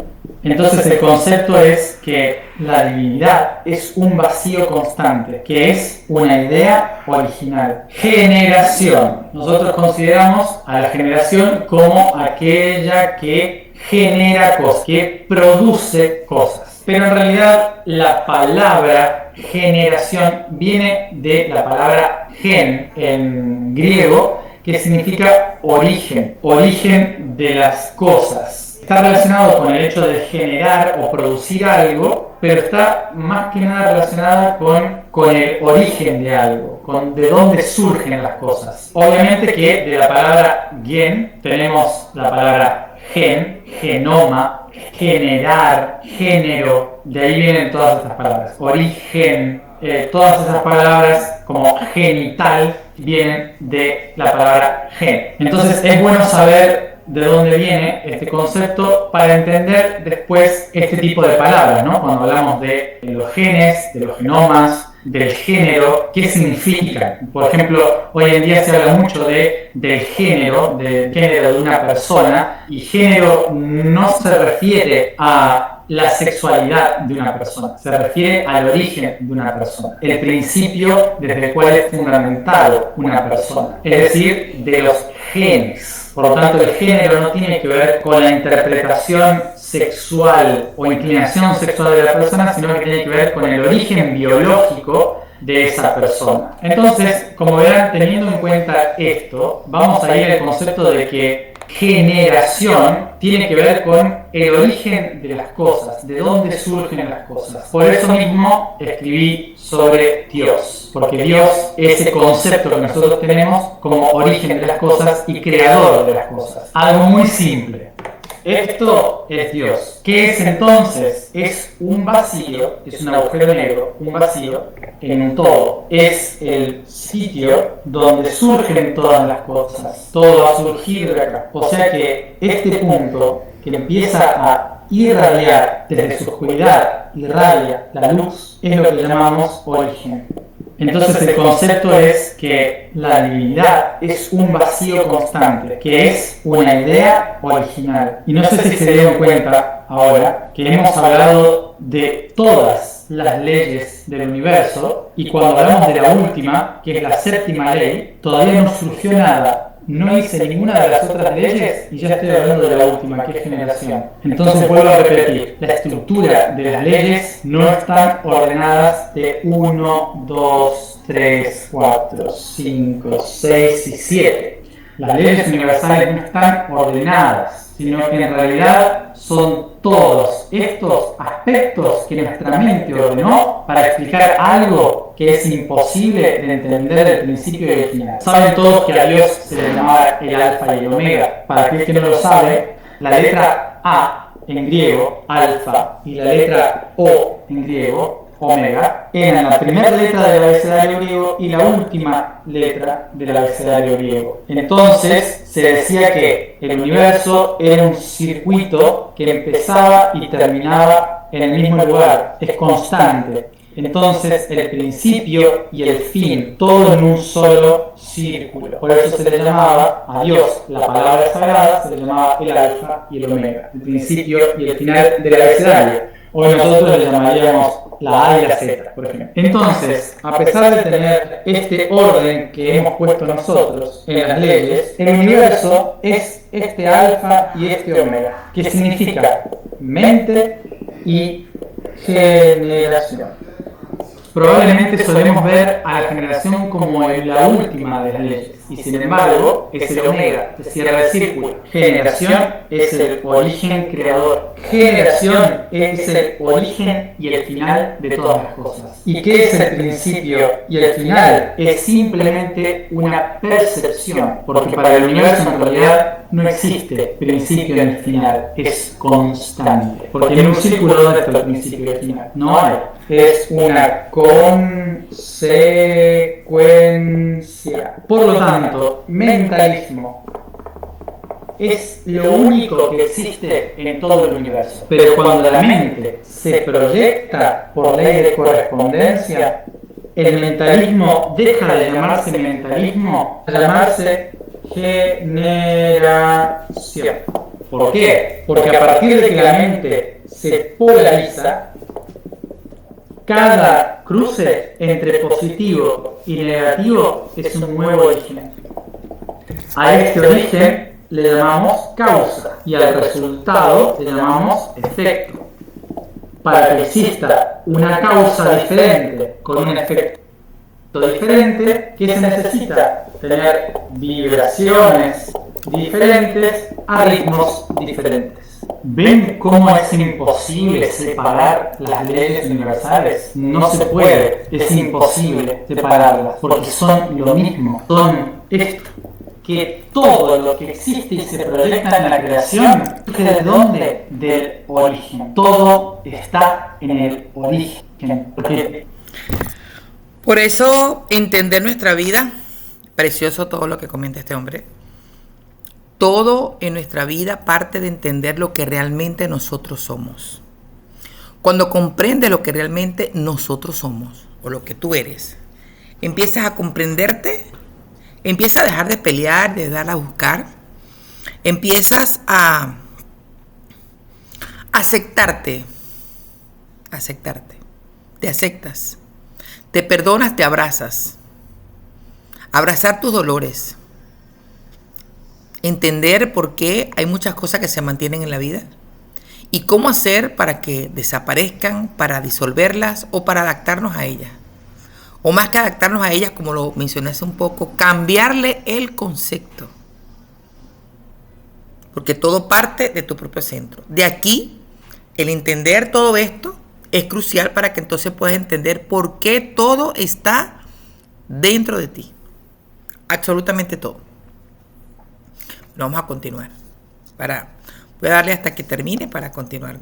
Entonces el concepto es que la divinidad es un vacío constante, que es una idea original. Generación. Nosotros consideramos a la generación como aquella que genera cosas, que produce cosas. Pero en realidad la palabra generación viene de la palabra gen en griego, que significa origen, origen de las cosas. Está relacionado con el hecho de generar o producir algo, pero está más que nada relacionada con el origen de algo, con de dónde surgen las cosas. Obviamente que de la palabra gen tenemos la palabra gen, genoma, generar, género, de ahí vienen todas estas palabras. Origen, todas esas palabras como genital vienen de la palabra gen. Entonces es bueno saber de dónde viene este concepto para entender después este tipo de palabras, ¿no? Cuando hablamos de los genes, de los genomas, del género, ¿qué significa? Por ejemplo, hoy en día se habla mucho del género de una persona, y género no se refiere a la sexualidad de una persona, se refiere al origen de una persona, el principio desde el cual es fundamentado una persona, es decir, de los genes. Por lo tanto, el género no tiene que ver con la interpretación sexual o inclinación sexual de la persona, sino que tiene que ver con el origen biológico de esa persona. Entonces, como verán, teniendo en cuenta esto, vamos a ir al concepto de que generación tiene que ver con el origen de las cosas, de dónde surgen las cosas. Por eso mismo escribí sobre Dios, porque Dios es ese concepto que nosotros tenemos como origen de las cosas y creador de las cosas. Algo muy simple. Esto es Dios. ¿Qué es entonces? Es un vacío, es un agujero negro, un vacío en un todo. Es el sitio donde surgen todas las cosas. Todo va a surgir de acá. O sea que este punto que empieza a irradiar desde su oscuridad, irradia la luz, es lo que llamamos origen. Entonces el concepto es que la divinidad es un vacío constante, que es una idea original. Y no sé si se dieron cuenta ahora que hemos hablado de todas las leyes del universo, y cuando hablamos de la última, que es la séptima ley, todavía no surgió nada. No hice ninguna de las otras leyes y ya estoy hablando de la última, que es generación. Entonces vuelvo a repetir, la estructura de las leyes no están ordenadas de 1, 2, 3, 4, 5, 6 y 7. Las leyes universales no están ordenadas, sino que en realidad son todos estos aspectos que nuestra mente ordenó para explicar algo que es imposible de entender del principio y del final. Saben todos que a Dios se le llamaba el alfa y el omega. Para aquel que no lo sabe, la letra A en griego, alfa, y la letra O en griego, omega, eran la primera letra del abecedario griego y la última letra del abecedario griego. Entonces se decía que el universo era un circuito que empezaba y terminaba en el mismo lugar, es constante. Entonces el principio y el fin, todo en un solo círculo. Por eso se le llamaba a Dios, la palabra sagrada, se le llamaba el alfa y el omega, el principio y el final del abecedario. Hoy nosotros le llamaríamos la A y la Z, por ejemplo. Entonces, a pesar de tener este orden que hemos puesto nosotros en las leyes, el universo es este alfa y este omega, que significa mente y generación. Probablemente solemos ver a la generación como la última de las leyes, y sin embargo es el omega, que cierra el círculo. Generación es el origen creador. Generación es el origen y el final de todas las cosas. ¿Y qué es el principio y el final? Es simplemente una percepción, porque para el universo en realidad no existe principio ni final, es constante. Porque en un círculo, ¿dónde está el principio y el final? No hay. Es una consecuencia. Por lo tanto, mentalismo es lo único que existe en todo el universo. Pero cuando la mente se proyecta por ley de correspondencia, el mentalismo deja de llamarse mentalismo a llamarse generación. ¿Por qué? Porque a partir de que la mente se polariza, cada cruce entre positivo y negativo es un nuevo origen. A este origen le llamamos causa y al resultado le llamamos efecto. Para que exista una causa diferente con un efecto diferente, ¿qué se necesita? Tener vibraciones diferentes a ritmos diferentes. ¿Ven cómo es imposible separar las leyes universales? No se puede, es imposible separarlas, porque son lo mismo, son esto. Que todo lo que existe y se proyecta en la creación, ¿de dónde? Del origen. Todo está en el origen. Por eso, entender nuestra vida, precioso todo lo que comenta este hombre. Todo en nuestra vida parte de entender lo que realmente nosotros somos. Cuando comprendes lo que realmente nosotros somos, o lo que tú eres, empiezas a comprenderte, empiezas a dejar de pelear, de dar a buscar, empiezas a aceptarte, te aceptas, te perdonas, te abrazas, abrazar tus dolores, entender por qué hay muchas cosas que se mantienen en la vida y cómo hacer para que desaparezcan, para disolverlas o para adaptarnos a ellas. O más que adaptarnos a ellas, como lo mencioné hace un poco, cambiarle el concepto. Porque todo parte de tu propio centro. De aquí, el entender todo esto es crucial para que entonces puedas entender por qué todo está dentro de ti. Absolutamente todo. Vamos a continuar. Voy a darle hasta que termine para continuar.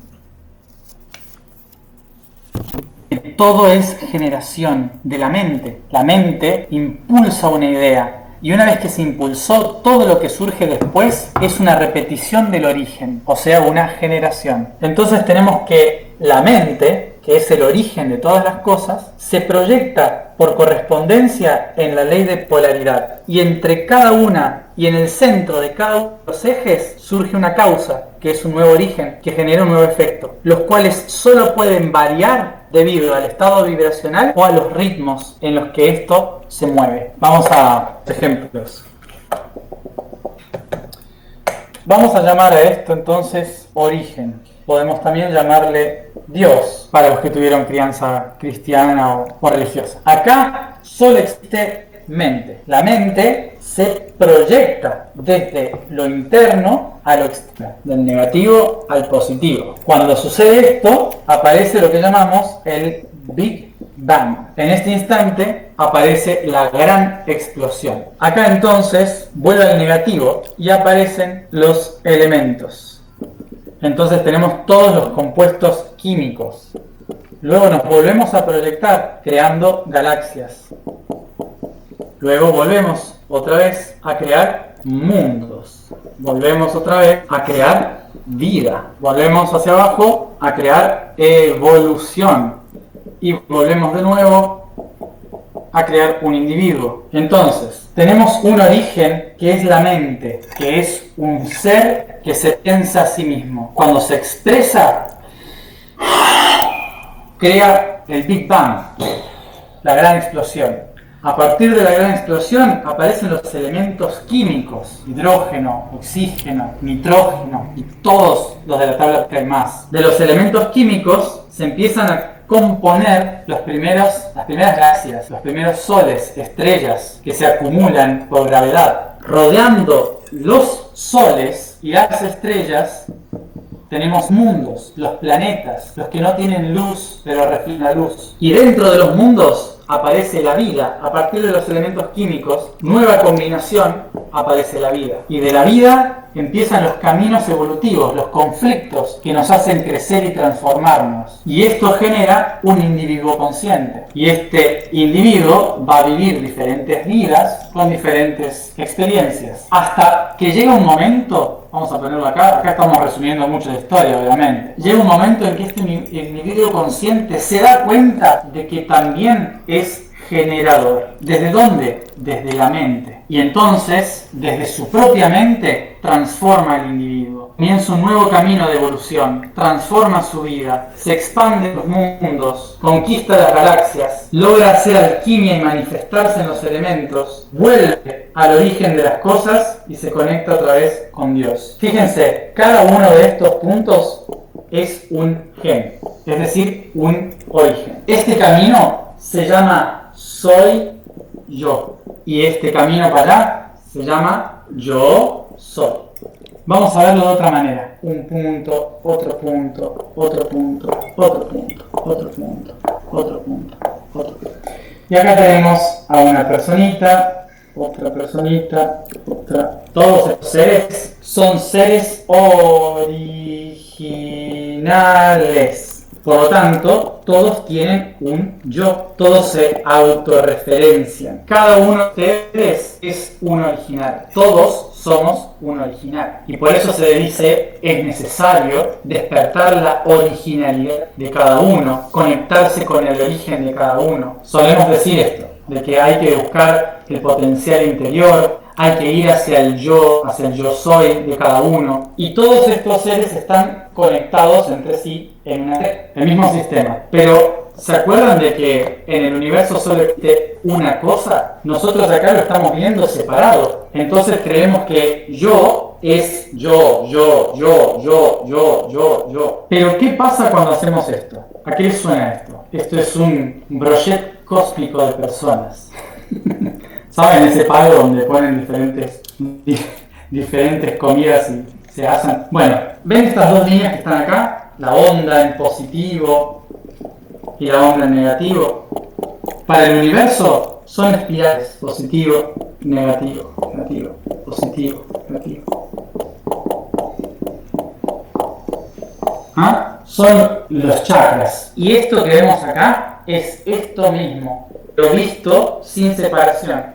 Todo es generación de la mente. La mente impulsa una idea y una vez que se impulsó, todo lo que surge después es una repetición del origen, o sea, una generación. Entonces tenemos que la mente, que es el origen de todas las cosas, se proyecta por correspondencia en la ley de polaridad y entre cada una y en el centro de cada uno de los ejes surge una causa, que es un nuevo origen, que genera un nuevo efecto, los cuales solo pueden variar debido al estado vibracional o a los ritmos en los que esto se mueve. Vamos a ejemplos. Vamos a llamar a esto entonces origen. Podemos también llamarle Dios para los que tuvieron crianza cristiana o religiosa. Acá solo existe mente. La mente se proyecta desde lo interno a lo externo, del negativo al positivo. Cuando sucede esto, aparece lo que llamamos el Big Bang. En este instante aparece la gran explosión. Acá entonces vuelve al negativo y aparecen los elementos. Entonces tenemos todos los compuestos químicos. Luego nos volvemos a proyectar creando galaxias. Luego volvemos otra vez a crear mundos. Volvemos otra vez a crear vida. Volvemos hacia abajo a crear evolución. Y volvemos de nuevo a crear un individuo. Entonces, tenemos un origen que es la mente, que es un ser que se piensa a sí mismo. Cuando se expresa, crea el Big Bang, la gran explosión. A partir de la gran explosión aparecen los elementos químicos, hidrógeno, oxígeno, nitrógeno y todos los de la tabla que hay más. De los elementos químicos se empiezan a componer las primeras galaxias, los primeros soles, estrellas que se acumulan por gravedad. Rodeando los soles y las estrellas tenemos mundos, los planetas, los que no tienen luz pero reflejan la luz. Y dentro de los mundos aparece la vida. A partir de los elementos químicos, nueva combinación, aparece la vida. Y de la vida empiezan los caminos evolutivos, los conflictos que nos hacen crecer y transformarnos. Y esto genera un individuo consciente. Y este individuo va a vivir diferentes vidas con diferentes experiencias. Hasta que llega un momento, vamos a ponerlo acá estamos resumiendo mucho la historia, obviamente. Llega un momento en que este individuo consciente se da cuenta de que también es generador. ¿Desde dónde? Desde la mente. Y entonces, desde su propia mente, transforma al individuo. Comienza un nuevo camino de evolución, transforma su vida, se expande en los mundos, conquista las galaxias, logra hacer alquimia y manifestarse en los elementos, vuelve al origen de las cosas y se conecta otra vez con Dios. Fíjense, cada uno de estos puntos es un gen, es decir, un origen. Este camino se llama soy yo. Y este camino para allá se llama yo soy. Vamos a verlo de otra manera. un punto, otro punto, otro punto, otro punto, otro punto, otro punto, otro punto. Y acá tenemos a una personita, otra personita, otra. Todos estos seres son seres originales. Por lo tanto, todos tienen un yo, todos se autorreferencian. Cada uno de ustedes es un original. Todos somos un original. Y por eso se dice, es necesario despertar la originalidad de cada uno, conectarse con el origen de cada uno. Solemos decir esto, de que hay que buscar el potencial interior, hay que ir hacia el yo soy de cada uno. Y todos estos seres están conectados entre sí en el mismo sistema. Pero, ¿se acuerdan de que en el universo solo existe una cosa? Nosotros acá lo estamos viendo separado. Entonces creemos que yo es yo. Pero, ¿qué pasa cuando hacemos esto? ¿A qué les suena esto? Esto es un brochet cósmico de personas. ¿Saben ese palo donde ponen diferentes comidas y se hacen? Bueno, ¿ven estas dos líneas que están acá? La onda en positivo y la onda en negativo. Para el universo son espirales, positivo, negativo, negativo, positivo, negativo. ¿Ah? Son los chakras. Y esto que vemos acá es esto mismo, lo visto sin separación.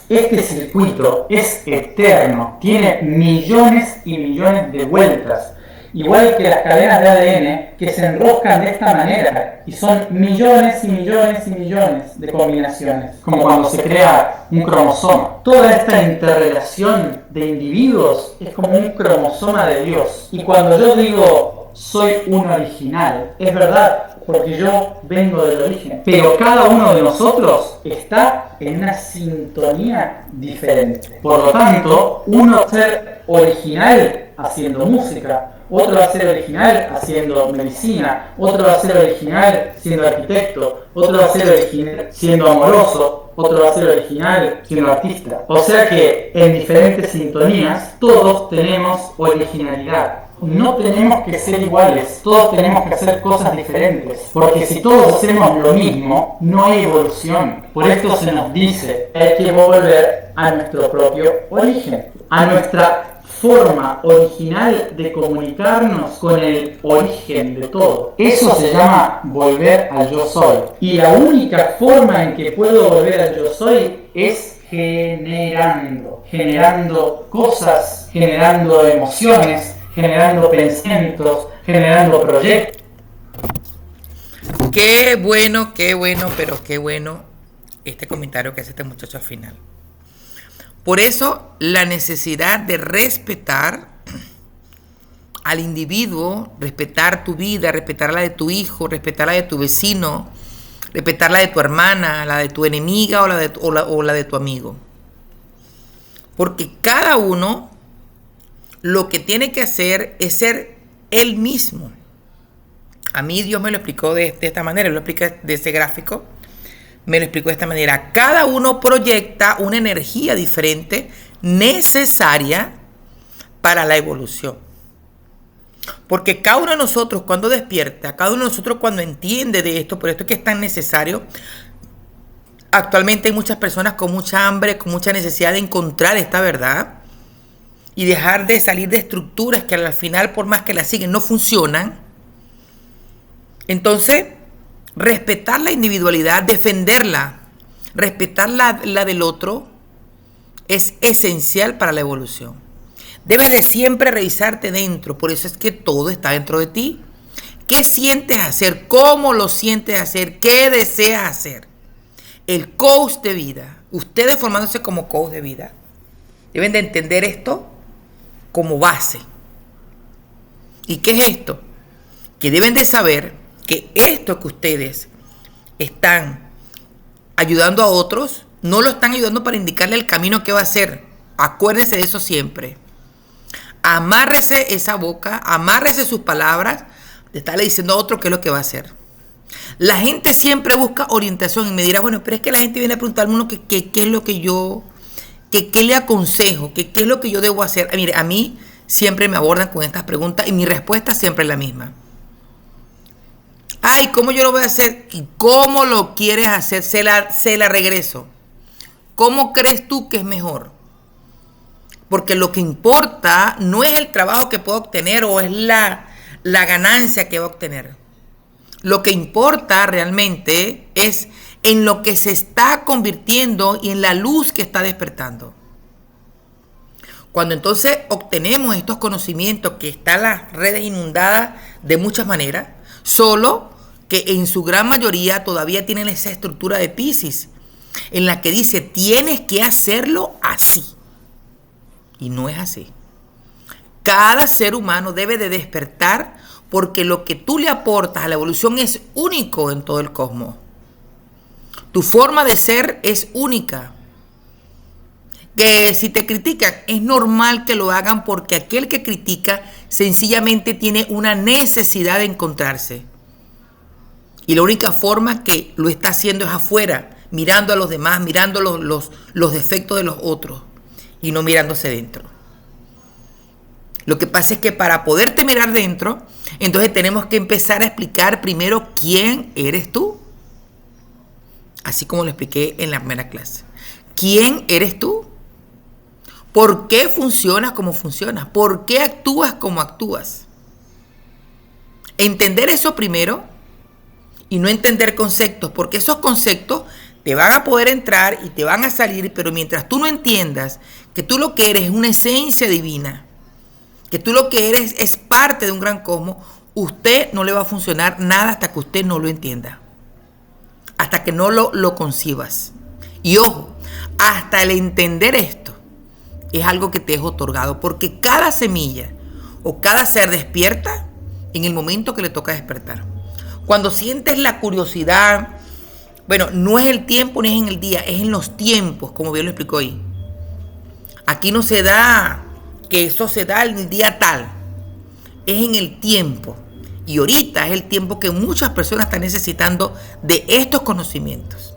Este circuito es eterno, tiene millones y millones de vueltas, igual que las cadenas de ADN que se enroscan de esta manera, y son millones y millones y millones de combinaciones, como cuando se crea un cromosoma. Toda esta interrelación de individuos es como un cromosoma de Dios. Y cuando yo digo soy un original, es verdad, porque yo vengo del origen. Pero cada uno de nosotros está en una sintonía diferente. Por lo tanto, uno va a ser original haciendo música, otro va a ser original haciendo medicina, otro va a ser original siendo arquitecto, otro va a ser original siendo amoroso, otro va a ser original siendo artista. O sea que en diferentes sintonías todos tenemos originalidad. No tenemos que ser iguales, todos tenemos que hacer cosas diferentes, porque si todos hacemos lo mismo, no hay evolución. Por esto se nos dice que hay que volver a nuestro propio origen, a nuestra forma original de comunicarnos con el origen de todo. Eso se llama volver al yo soy. Y la única forma en que puedo volver al yo soy es generando cosas, generando emociones, generando pensamientos, generando proyectos. Qué bueno, pero qué bueno este comentario que hace este muchacho al final. Por eso la necesidad de respetar al individuo, respetar tu vida, respetar la de tu hijo, respetar la de tu vecino, respetar la de tu hermana, la de tu enemiga o la de tu amigo. Porque cada uno lo que tiene que hacer es ser él mismo. A mí Dios me lo explicó de esta manera, lo explica de ese gráfico, me lo explicó de esta manera. Cada uno proyecta una energía diferente necesaria para la evolución. Porque cada uno de nosotros cuando despierta, cada uno de nosotros cuando entiende de esto, por esto es que es tan necesario. Actualmente hay muchas personas con mucha hambre, con mucha necesidad de encontrar esta verdad y dejar de salir de estructuras que al final, por más que las siguen, no funcionan. Entonces, respetar la individualidad, defenderla, respetar la del otro, es esencial para la evolución. Debes de siempre revisarte dentro, por eso es que todo está dentro de ti. ¿Qué sientes hacer? ¿Cómo lo sientes hacer? ¿Qué deseas hacer? El coach de vida, ustedes formándose como coach de vida, deben de entender esto como base. ¿Y qué es esto? Que deben de saber que esto que ustedes están ayudando a otros, no lo están ayudando para indicarle el camino que va a hacer. Acuérdense de eso siempre. Amárrese esa boca, amárrese sus palabras, de estarle diciendo a otro qué es lo que va a hacer. La gente siempre busca orientación y me dirá, bueno, pero es que la gente viene a preguntarme uno qué es lo que yo, qué le aconsejo, qué es lo que yo debo hacer. Mire, a mí siempre me abordan con estas preguntas y mi respuesta siempre es la misma. Ay, ¿cómo yo lo voy a hacer? ¿Y cómo lo quieres hacer? Se la regreso. ¿Cómo crees tú que es mejor? Porque lo que importa no es el trabajo que puedo obtener o es la ganancia que va a obtener. Lo que importa realmente es en lo que se está convirtiendo y en la luz que está despertando. Cuando entonces obtenemos estos conocimientos que están las redes inundadas de muchas maneras, solo que en su gran mayoría todavía tienen esa estructura de Piscis, en la que dice, tienes que hacerlo así. Y no es así. Cada ser humano debe de despertar porque lo que tú le aportas a la evolución es único en todo el cosmos. Tu forma de ser es única. Que si te critican, es normal que lo hagan porque aquel que critica sencillamente tiene una necesidad de encontrarse. Y la única forma que lo está haciendo es afuera, mirando a los demás, mirando los defectos de los otros y no mirándose dentro. Lo que pasa es que para poderte mirar dentro, entonces tenemos que empezar a explicar primero quién eres tú. Así como lo expliqué en la primera clase. ¿Quién eres tú? ¿Por qué funcionas como funcionas? ¿Por qué actúas como actúas? Entender eso primero y no entender conceptos, porque esos conceptos te van a poder entrar y te van a salir, pero mientras tú no entiendas que tú lo que eres es una esencia divina, que tú lo que eres es parte de un gran cosmos, usted no le va a funcionar nada hasta que usted no lo entienda, hasta que no lo concibas. Y ojo, hasta el entender esto es algo que te es otorgado, porque cada semilla o cada ser despierta en el momento que le toca despertar. Cuando sientes la curiosidad, bueno, no es el tiempo ni es en el día, es en los tiempos, como bien lo explicó ahí. Aquí no se da que eso se da el día tal, es en el tiempo. Y ahorita es el tiempo que muchas personas están necesitando de estos conocimientos.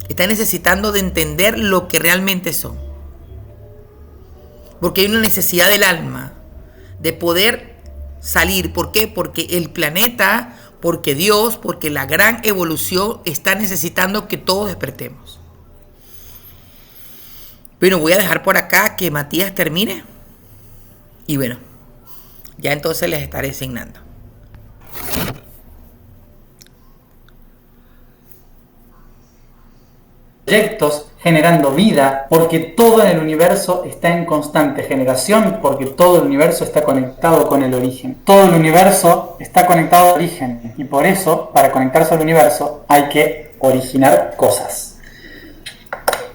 Están necesitando de entender lo que realmente son. Porque hay una necesidad del alma de poder salir. ¿Por qué? Porque el planeta, porque Dios, porque la gran evolución está necesitando que todos despertemos. Bueno, voy a dejar por acá que Matías termine. Y bueno, ya entonces les estaré asignando. Proyectos generando vida, porque todo en el universo está en constante generación, porque todo el universo está conectado con el origen. Todo el universo está conectado al origen y por eso, para conectarse al universo, hay que originar cosas.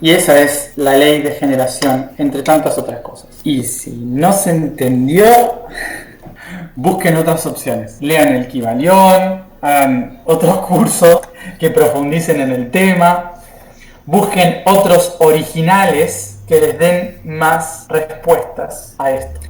Y esa es la ley de generación, entre tantas otras cosas. Y si no se entendió, busquen otras opciones. Lean el Kybalión, hagan otros cursos que profundicen en el tema. Busquen otros originales que les den más respuestas a esto.